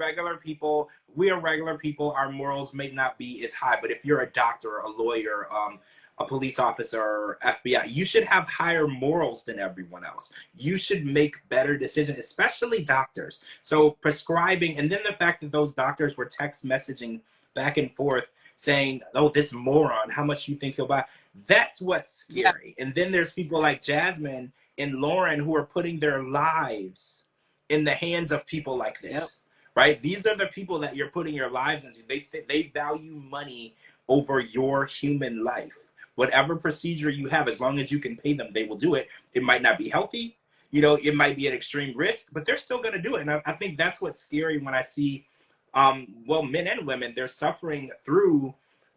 we are regular people, our morals may not be as high, but if you're a doctor, a lawyer, a police officer, FBI. You should have higher morals than everyone else. You should make better decisions, especially doctors. So prescribing, and then the fact that those doctors were text messaging back and forth saying, oh, this moron, how much you think he'll buy? That's what's scary. Yeah. And then there's people like Jasmine and Lauren who are putting their lives in the hands of people like this. Yep. Right? These are the people that you're putting your lives into. They value money over your human life. Whatever procedure you have, as long as you can pay them, they will do it. It might not be healthy. You know, it might be an extreme risk, but they're still going to do it. And I think that's what's scary when I see, well, men and women, they're suffering through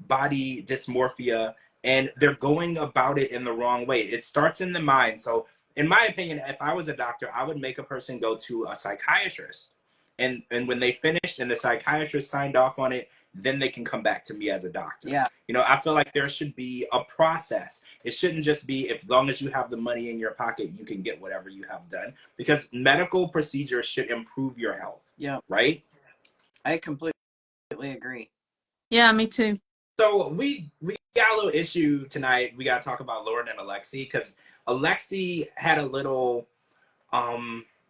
body dysmorphia and they're going about it in the wrong way. It starts in the mind. So in my opinion, if I was a doctor, I would make a person go to a psychiatrist. And when they finished and the psychiatrist signed off on it, then they can come back to me as a doctor. Yeah. You know, I feel like there should be a process. It shouldn't just be, as long as you have the money in your pocket, you can get whatever you have done. Because medical procedures should improve your health. Yeah. Right? I completely agree. Yeah, me too. So we got a little issue tonight. We got to talk about Lauren and Alexi, because Alexi had a little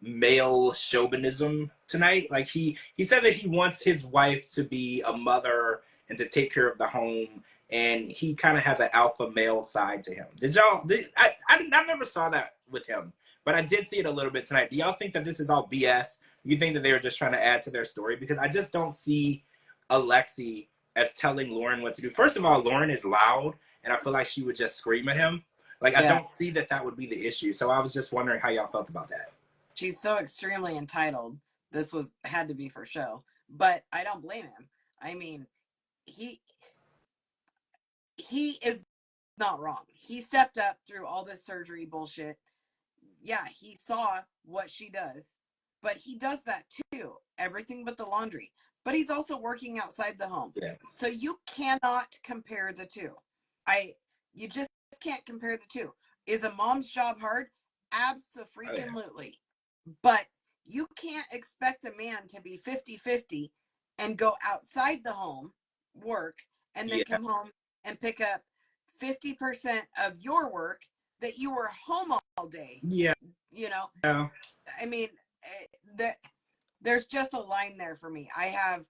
male chauvinism tonight. Like he said that he wants his wife to be a mother and to take care of the home, and he kind of has an alpha male side to him. I never saw that with him, but I did see it a little bit tonight. Do y'all think that this is all BS? You think that they were just trying to add to their story? Because I just don't see Alexi as telling Lauren what to do. First of all, Lauren is loud, and I feel like she would just scream at him. Like, yeah. I don't see that would be the issue. So I was just wondering how y'all felt about that. She's so extremely entitled. This had to be for show, but I don't blame him. I mean, he is not wrong. He stepped up through all this surgery bullshit. Yeah, he saw what she does, but he does that too. Everything but the laundry. But he's also working outside the home. Yeah. So you cannot compare the two. You just can't compare the two. Is a mom's job hard? Abso-freaking-lutely. But you can't expect a man to be 50-50 and go outside the home, work, and then come home and pick up 50% of your work that you were home all day. Yeah. You know? Yeah. I mean, there's just a line there for me. I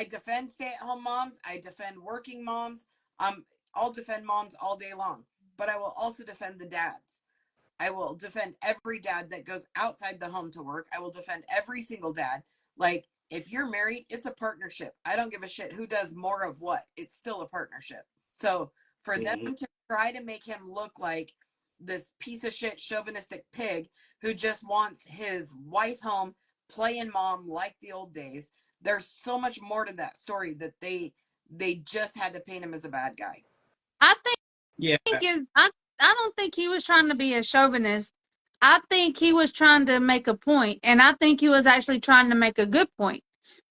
defend stay-at-home moms. I defend working moms. I'll defend moms all day long. But I will also defend the dads. I will defend every dad that goes outside the home to work. I will defend every single dad. Like, if you're married, it's a partnership. I don't give a shit who does more of what. It's still a partnership. So for them to try to make him look like this piece of shit chauvinistic pig who just wants his wife home playing mom like the old days, there's so much more to that story that they just had to paint him as a bad guy. I don't think he was trying to be a chauvinist. I think he was trying to make a point, and I think he was actually trying to make a good point,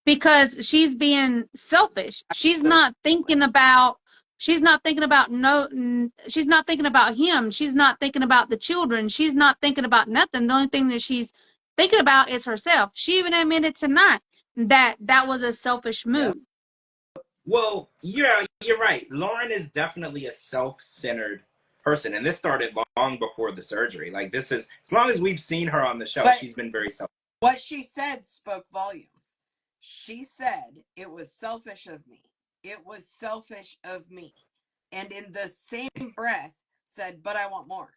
because she's being selfish. She's not thinking about him. She's not thinking about him. She's not thinking about the children. She's not thinking about nothing. The only thing that she's thinking about is herself. She even admitted tonight that was a selfish move. Yep. Well, yeah, you're right. Lauren is definitely a self-centered person, and this started long before the surgery. Like, this is, as long as we've seen her on the show, she's been very selfish. What she said spoke volumes. She said, it was selfish of me. It was selfish of me. And in the same breath said, but I want more.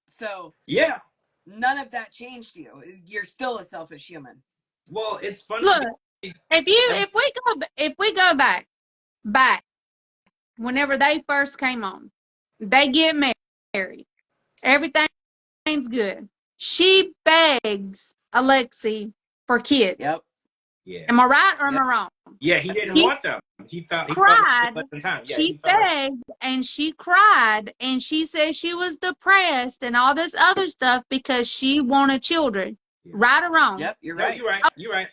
So yeah, none of that changed you. You're still a selfish human. Well, it's funny. Look, if we go back whenever they first came on, they get married. Everything's good. She begs Alexi for kids. Yep. Yeah. Am I right or am I wrong? Yeah, he didn't want them. He cried. Yeah, she begged and she cried and she said she was depressed and all this other stuff because she wanted children. Yeah. Right or wrong? Yep, you're right. You're right. You're right.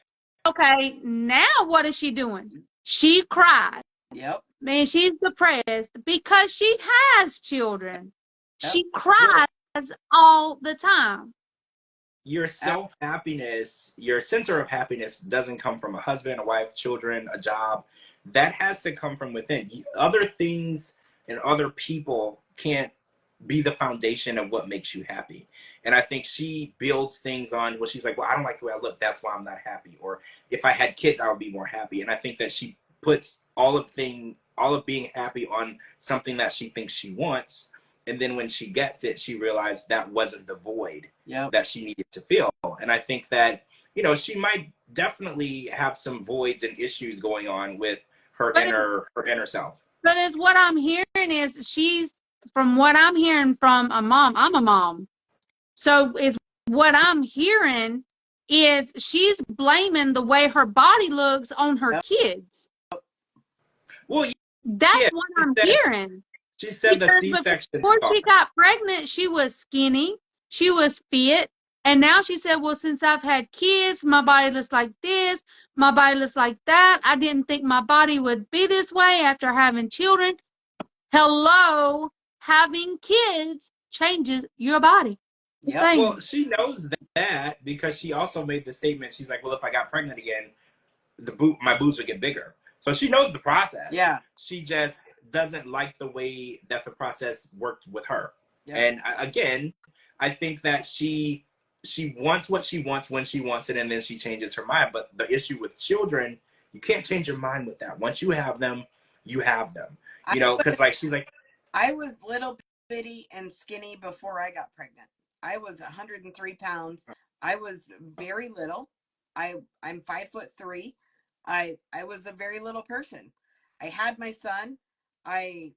Okay, now what is she doing? She cried. Yep. Man, she's depressed because she has children. Yep. She cries all the time. Your self-happiness, your center of happiness doesn't come from a husband, a wife, children, a job. That has to come from within. Other things and other people can't be the foundation of what makes you happy. And I think she builds things on, well, she's like, well, I don't like the way I look, that's why I'm not happy. Or if I had kids, I would be more happy. And I think that she puts all of being happy on something that she thinks she wants. And then when she gets it, she realized that wasn't the void that she needed to fill. And I think that, you know, she might definitely have some voids and issues going on with her inner self. But is what I'm hearing is from what I'm hearing from a mom, I'm a mom. So is what I'm hearing is she's blaming the way her body looks on her kids. Well, that's what I'm hearing. She said the C-section before she got pregnant, she was skinny, she was fit, and now she said, well, since I've had kids, my body looks like this, my body looks like that. I didn't think my body would be this way after having children. Hello, having kids changes your body. Yeah. Well, she knows that because she also made the statement. She's like, well, if I got pregnant again, my boobs would get bigger. So she knows the process. Yeah. She just doesn't like the way that the process worked with her. Yeah. And again, I think that she wants what she wants when she wants it, and then she changes her mind. But the issue with children, you can't change your mind with that. Once you have them, you have them. You know, because like she's like, I was little bitty and skinny before I got pregnant. I was 103 pounds. I was very little. I'm 5'3". I was a very little person. I had my son. I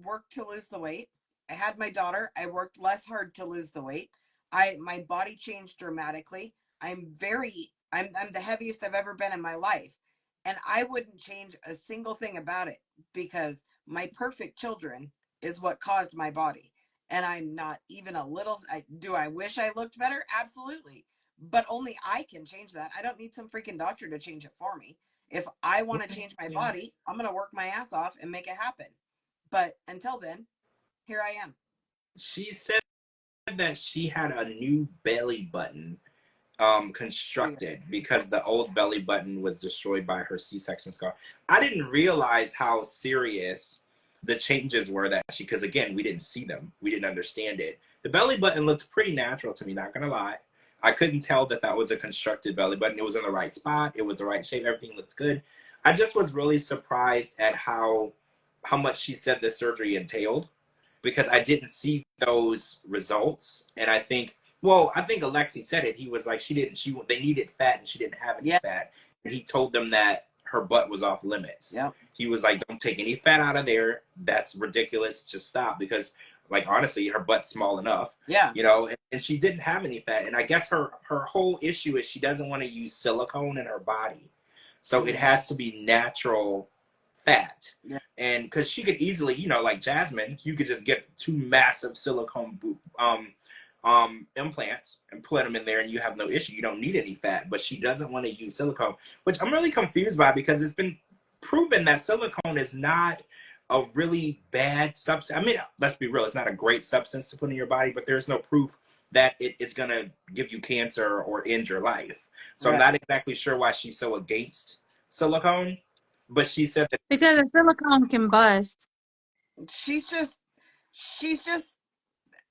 worked to lose the weight. I had my daughter. I worked less hard to lose the weight. My body changed dramatically. I'm the heaviest I've ever been in my life. And I wouldn't change a single thing about it because my perfect children is what caused my body. And I'm not even a little, do I wish I looked better? Absolutely. But only I can change that. I don't need some freaking doctor to change it for me. If I want to change my body, I'm going to work my ass off and make it happen. But until then, here I am. She said that she had a new belly button constructed because the old belly button was destroyed by her C-section scar. I didn't realize how serious the changes were that because again, we didn't see them. We didn't understand it. The belly button looked pretty natural to me, not gonna lie. I couldn't tell that was a constructed belly button. It was in the right spot. It was the right shape. Everything looked good. I just was really surprised at how much she said the surgery entailed because I didn't see those results. And I think Alexi said it. He was like, they needed fat and she didn't have any fat. And he told them that her butt was off limits. Yep. He was like, don't take any fat out of there. That's ridiculous. Just stop. Because like, honestly, her butt's small enough. Yeah. You know, and she didn't have any fat. And I guess her whole issue is she doesn't want to use silicone in her body. So it has to be natural fat. Yeah. And because she could easily, you know, like Jasmine, you could just get 2 massive silicone implants and put them in there and you have no issue. You don't need any fat, but she doesn't want to use silicone, which I'm really confused by because it's been proven that silicone is not a really bad substance. I mean, let's be real, it's not a great substance to put in your body, but there's no proof that it's going to give you cancer or end your life. So I'm not exactly sure why she's so against silicone, but she said that because the silicone can bust. She's just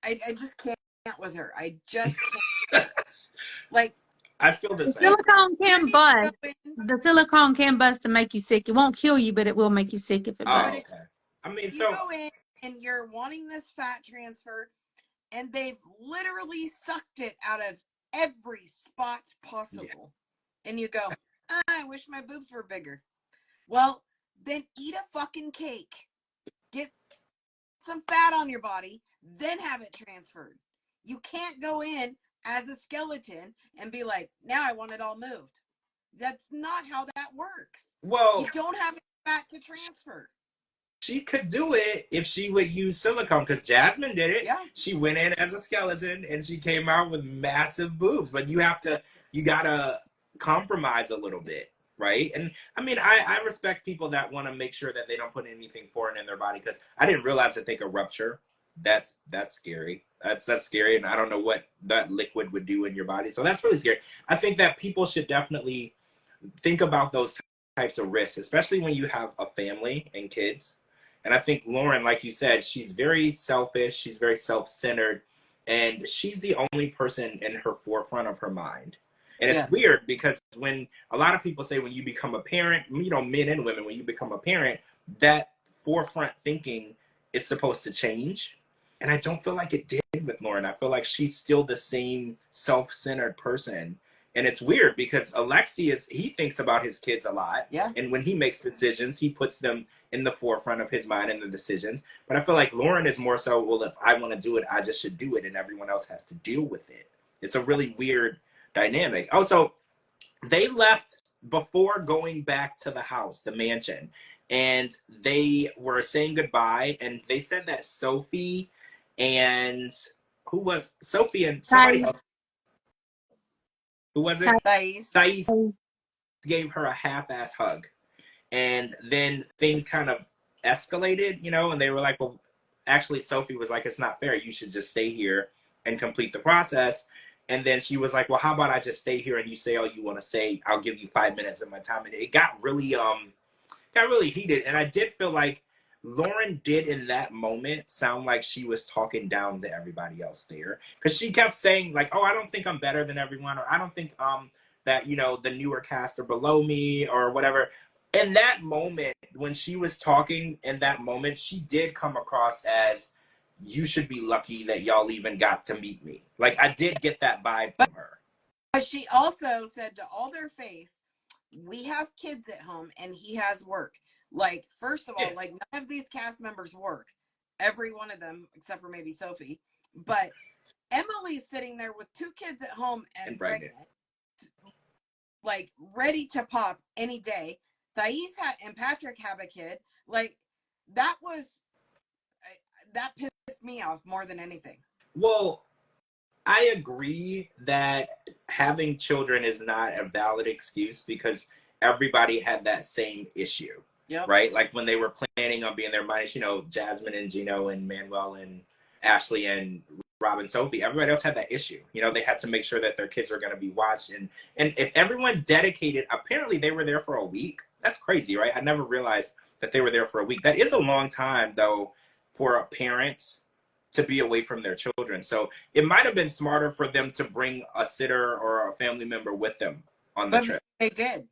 I just can't with her. I just can't. Like, I feel the same. Silicone can bust. The silicone can bust to make you sick. It won't kill you, but it will make you sick if it busts. Okay. I mean, you go in and you're wanting this fat transfer, and they've literally sucked it out of every spot possible. Yeah. And you go, I wish my boobs were bigger. Well, then eat a fucking cake. Get some fat on your body, then have it transferred. You can't go in as a skeleton and be like, now I want it all moved. That's not how that works. Well, you don't have fat to transfer. She could do it if she would use silicone, because Jasmine did it. Yeah. She went in as a skeleton and she came out with massive boobs. But you gotta compromise a little bit, right? And I mean, I respect people that want to make sure that they don't put anything foreign in their body, because I didn't realize that they could rupture. That's scary. That's scary, and I don't know what that liquid would do in your body. So that's really scary. I think that people should definitely think about those types of risks, especially when you have a family and kids. And I think Lauren, like you said, she's very selfish, she's very self-centered, and she's the only person in her forefront of her mind. And it's weird because when a lot of people say when you become a parent, you know, men and women, when you become a parent, that forefront thinking is supposed to change. And I don't feel like it did with Lauren. I feel like she's still the same self-centered person. And it's weird because Alexi he thinks about his kids a lot. Yeah. And when he makes decisions, he puts them in the forefront of his mind and the decisions. But I feel like Lauren is more so, well, if I want to do it, I just should do it, and everyone else has to deal with it. It's a really weird dynamic. Also, they left before going back to the house, the mansion, and they were saying goodbye, and they said that Sophie and Sophie and somebody else. Who was it? Thais gave her a half-ass hug. And then things kind of escalated, you know, and they were like, well, actually, Sophie was like, it's not fair. You should just stay here and complete the process. And then she was like, well, how about I just stay here and you say all you want to say? I'll give you 5 minutes of my time. And it got really heated. And I did feel like Lauren did in that moment sound like she was talking down to everybody else there. Because she kept saying, like, oh, I don't think I'm better than everyone, or I don't think that, you know, the newer cast are below me or whatever. In that moment, when she was talking in that moment, she did come across as, you should be lucky that y'all even got to meet me. Like, I did get that vibe from her. But she also said to all their face, we have kids at home and he has work. Like, first of all, like, none of these cast members work. Every one of them, except for maybe Sophie. But Emily's sitting there with 2 kids at home and pregnant, like, ready to pop any day. Thais and Patrick have a kid. Like, that pissed me off more than anything. Well, I agree that having children is not a valid excuse because everybody had that same issue. Yep. Right? Like when they were planning on being there, minus, you know, Jasmine and Gino and Manuel and Ashley and Rob and Sophie, everybody else had that issue. You know, they had to make sure that their kids were going to be watched. And if everyone dedicated, apparently they were there for a week. That's crazy, right? I never realized that they were there for a week. That is a long time, though, for a parent to be away from their children. So it might have been smarter for them to bring a sitter or a family member with them on the trip. They did.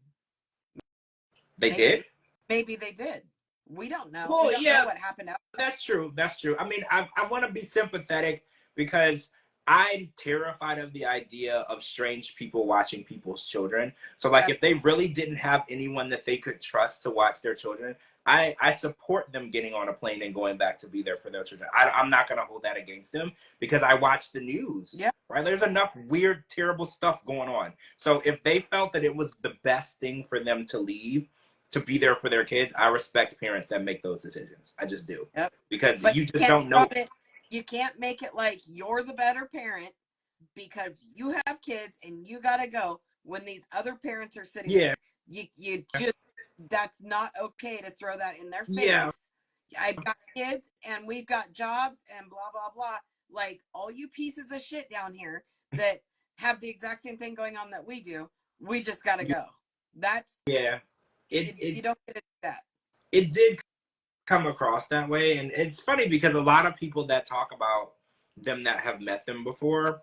They did? Maybe they did. We don't know. Well, we don't know what happened out. That's true. That's true. I mean, I want to be sympathetic because I'm terrified of the idea of strange people watching people's children. So, like, if they really didn't have anyone that they could trust to watch their children, I support them getting on a plane and going back to be there for their children. I'm not going to hold that against them because I watch the news. Yeah. Right? There's enough weird, terrible stuff going on. So if they felt that it was the best thing for them to leave, to be there for their kids, I respect parents that make those decisions. I just do. Yep. Because but you just don't know. You can't make it like you're the better parent because you have kids and you got to go when these other parents are sitting there. You just, that's not okay to throw that in their face. Yeah. I've got kids and we've got jobs and blah, blah, blah. Like, all you pieces of shit down here that have the exact same thing going on that we do, we just got to go. That's... Yeah. You don't get to do that. It did come across that way. And it's funny because a lot of people that talk about them that have met them before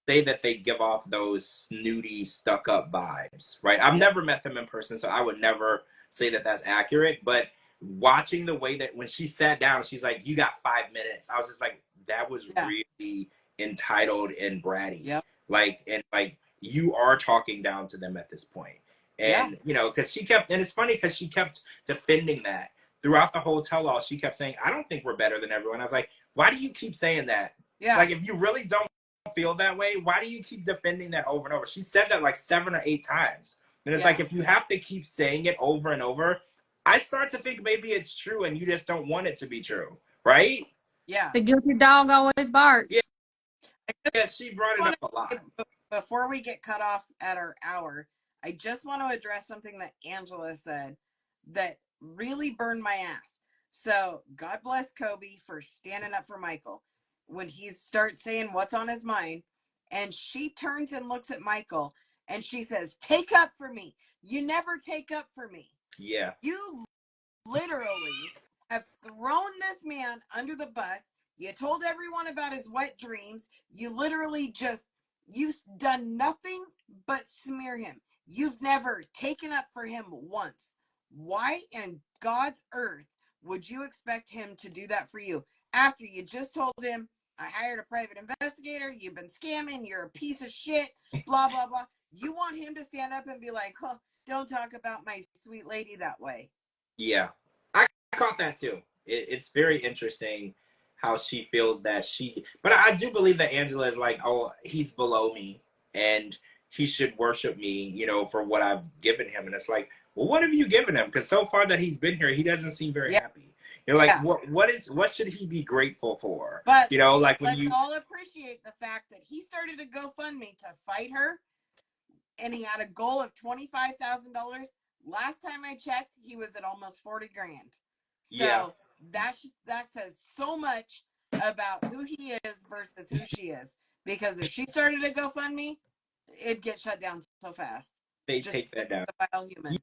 say that they give off those snooty, stuck-up vibes, right? I've never met them in person, so I would never say that that's accurate. But watching the way that when she sat down, she's like, you got 5 minutes. I was just like, that was really entitled and bratty. Yep. Like you are talking down to them at this point. And, you know, because and it's funny because she kept defending that throughout the whole tell-all. She kept saying, I don't think we're better than everyone. I was like, why do you keep saying that? Yeah. Like, if you really don't feel that way, why do you keep defending that over and over? She said that like 7 or 8 times. And it's like, if you have to keep saying it over and over, I start to think maybe it's true and you just don't want it to be true. Right? Yeah. The guilty dog always barks. Yeah, she brought it up a lot. Before we get cut off at our hour, I just want to address something that Angela said that really burned my ass. So God bless Kobe for standing up for Michael when he starts saying what's on his mind. And she turns and looks at Michael and she says, take up for me. You never take up for me. Yeah. You literally have thrown this man under the bus. You told everyone about his wet dreams. You literally you've done nothing but smear him. You've never taken up for him once. Why in God's earth would you expect him to do that for you after you just told him, I hired a private investigator, you've been scamming, you're a piece of shit, blah, blah, blah. You want him to stand up and be like, oh, don't talk about my sweet lady that way. Yeah, I caught that too. It's very interesting how she feels that but I do believe that Angela is like, oh, he's below me and he should worship me, you know, for what I've given him. And it's like, well, what have you given him? Because so far that he's been here, he doesn't seem very happy. You're like, what should he be grateful for? But you know, like when let's all appreciate the fact that he started a GoFundMe to fight her, and he had a goal of $25,000. Last time I checked, he was at almost 40 grand. So that says so much about who he is versus who she is. Because if she started a GoFundMe, it'd get shut down so fast. They take that down. Human.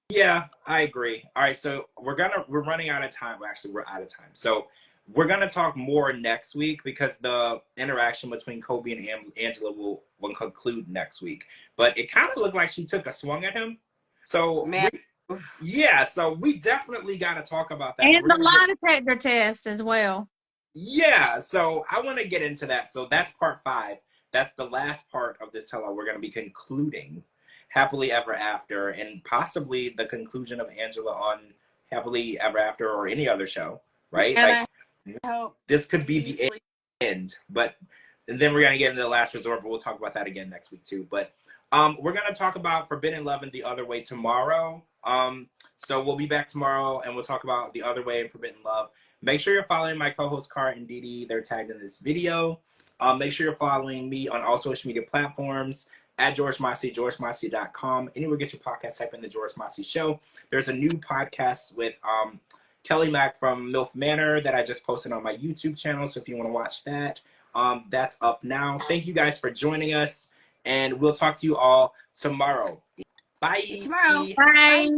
Yeah, I agree. All right, so we're running out of time. Well, actually, we're out of time. So we're gonna talk more next week because the interaction between Kobe and Angela will conclude next week. But it kind of looked like she took a swung at him. So so we definitely got to talk about that. And the lie detector test as well. Yeah, so I want to get into that. So that's part 5. That's the last part of this tell-all. We're going to be concluding Happily Ever After and possibly the conclusion of Angela on Happily Ever After or any other show, right? And like this could be the end, and then we're going to get into the last resort, but we'll talk about that again next week too. But we're going to talk about Forbidden Love and The Other Way tomorrow. So we'll be back tomorrow and we'll talk about The Other Way and Forbidden Love. Make sure you're following my co-host Cara and Didi. They're tagged in this video. Make sure you're following me on all social media platforms at George Mossey, georgemossey.com. Anywhere get your podcast, type in The George Mossey Show. There's a new podcast with Kelly Mack from MILF Manor that I just posted on my YouTube channel. So if you want to watch that, that's up now. Thank you guys for joining us. And we'll talk to you all tomorrow. Bye. Tomorrow. Bye.